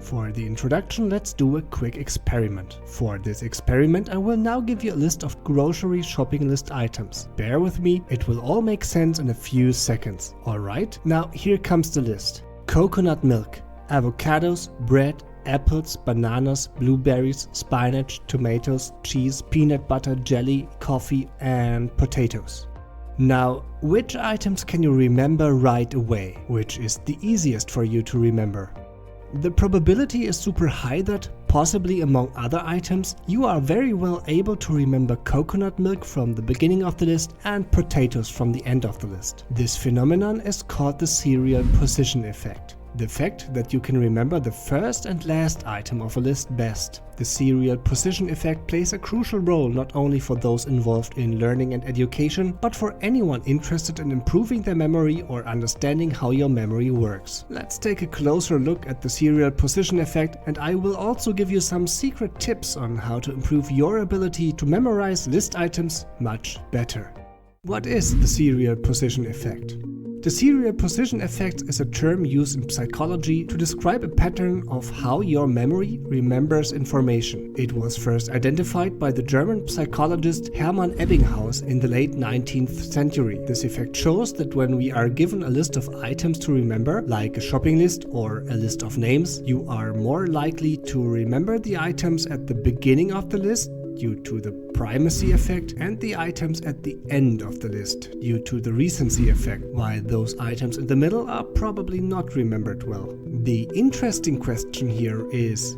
For the introduction, let's do a quick experiment. For this experiment, I will now give you a list of grocery shopping list items. Bear with me, it will all make sense in a few seconds. Alright, now here comes the list. Coconut milk, avocados, bread, apples, bananas, blueberries, spinach, tomatoes, cheese, peanut butter, jelly, coffee, and potatoes. Now, which items can you remember right away? Which is the easiest for you to remember? The probability is super high that, possibly among other items, you are very well able to remember coconut milk from the beginning of the list and potatoes from the end of the list. This phenomenon is called the serial position effect. The fact that you can remember the first and last item of a list best. The serial position effect plays a crucial role not only for those involved in learning and education, but for anyone interested in improving their memory or understanding how your memory works. Let's take a closer look at the serial position effect, and I will also give you some secret tips on how to improve your ability to memorize list items much better. What is the serial position effect? The serial position effect is a term used in psychology to describe a pattern of how your memory remembers information. It was first identified by the German psychologist Hermann Ebbinghaus in the late 19th century. This effect shows that when we are given a list of items to remember, like a shopping list or a list of names, you are more likely to remember the items at the beginning of the list due to the primacy effect, and the items at the end of the list due to the recency effect, while those items in the middle are probably not remembered well. The interesting question here is,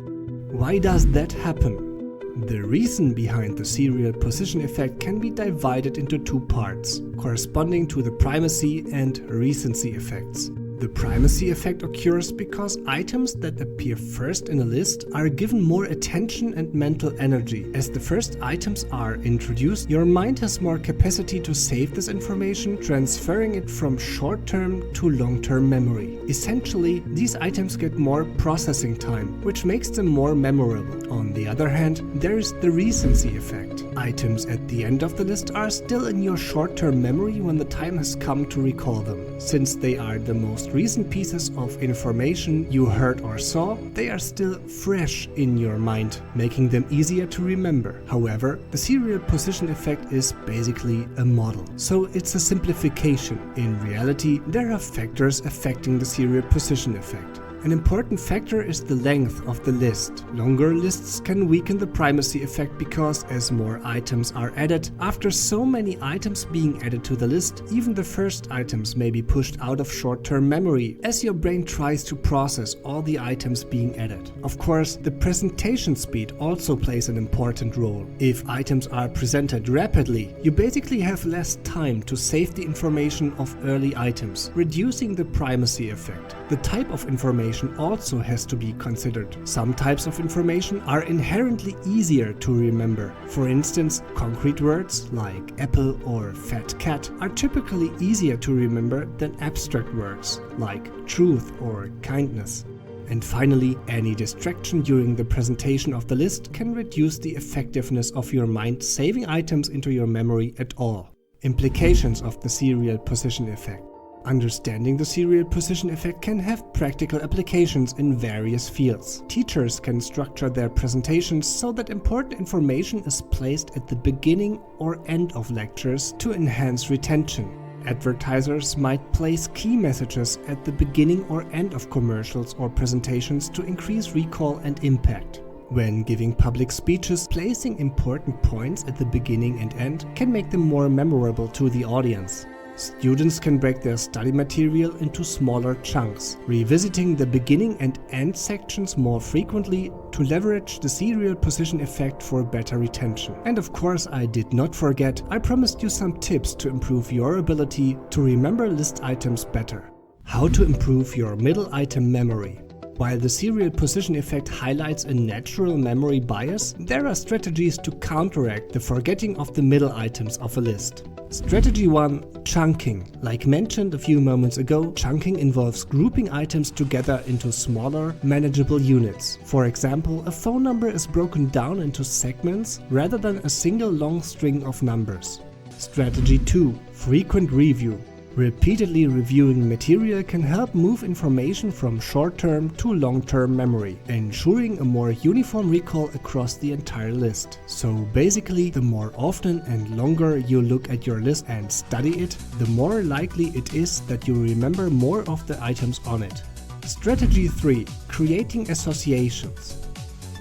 why does that happen? The reason behind the serial position effect can be divided into two parts, corresponding to the primacy and recency effects. The primacy effect occurs because items that appear first in a list are given more attention and mental energy. As the first items are introduced, your mind has more capacity to save this information, transferring it from short-term to long-term memory. Essentially, these items get more processing time, which makes them more memorable. On the other hand, there is the recency effect. Items at the end of the list are still in your short-term memory when the time has come to recall them. Since they are the most recent pieces of information you heard or saw, they are still fresh in your mind, making them easier to remember. However, the serial position effect is basically a model, so it's a simplification. In reality, there are factors affecting the serial position effect. An important factor is the length of the list. Longer lists can weaken the primacy effect because as more items are added, after so many items being added to the list, even the first items may be pushed out of short-term memory as your brain tries to process all the items being added. Of course, the presentation speed also plays an important role. If items are presented rapidly, you basically have less time to save the information of early items, reducing the primacy effect. The type of information also has to be considered. Some types of information are inherently easier to remember. For instance, concrete words like apple or fat cat are typically easier to remember than abstract words like truth or kindness. And finally, any distraction during the presentation of the list can reduce the effectiveness of your mind saving items into your memory at all. Implications of the serial position effect. Understanding the serial position effect can have practical applications in various fields. Teachers can structure their presentations so that important information is placed at the beginning or end of lectures to enhance retention. Advertisers might place key messages at the beginning or end of commercials or presentations to increase recall and impact. When giving public speeches, placing important points at the beginning and end can make them more memorable to the audience. Students can break their study material into smaller chunks, revisiting the beginning and end sections more frequently to leverage the serial position effect for better retention. And of course, I did not forget, I promised you some tips to improve your ability to remember list items better. How to improve your middle item memory. While the serial position effect highlights a natural memory bias, there are strategies to counteract the forgetting of the middle items of a list. Strategy 1. Chunking. Like mentioned a few moments ago, chunking involves grouping items together into smaller, manageable units. For example, a phone number is broken down into segments rather than a single long string of numbers. Strategy 2. Frequent review. Repeatedly reviewing material can help move information from short-term to long-term memory, ensuring a more uniform recall across the entire list. So basically, the more often and longer you look at your list and study it, the more likely it is that you remember more of the items on it. Strategy 3. Creating associations.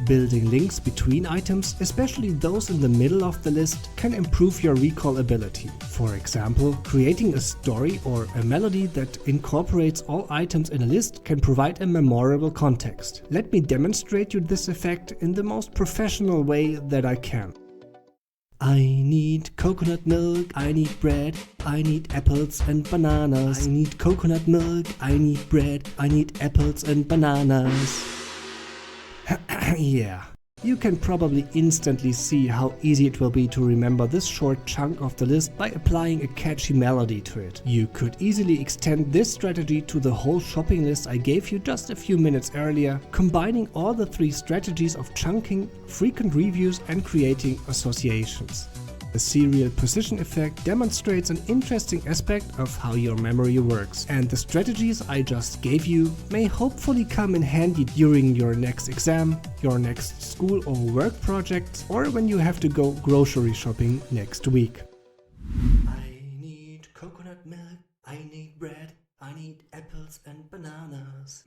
Building links between items, especially those in the middle of the list, can improve your recall ability. For example, creating a story or a melody that incorporates all items in a list can provide a memorable context. Let me demonstrate you this effect in the most professional way that I can. I need coconut milk, I need bread, I need apples and bananas. I need coconut milk, I need bread, I need apples and bananas. Yeah, you can probably instantly see how easy it will be to remember this short chunk of the list by applying a catchy melody to it. You could easily extend this strategy to the whole shopping list I gave you just a few minutes earlier, combining all the 3 strategies of chunking, frequent reviews and creating associations. The serial position effect demonstrates an interesting aspect of how your memory works, and the strategies I just gave you may hopefully come in handy during your next exam, your next school or work project, or when you have to go grocery shopping next week. I need coconut milk, I need bread, I need apples and bananas.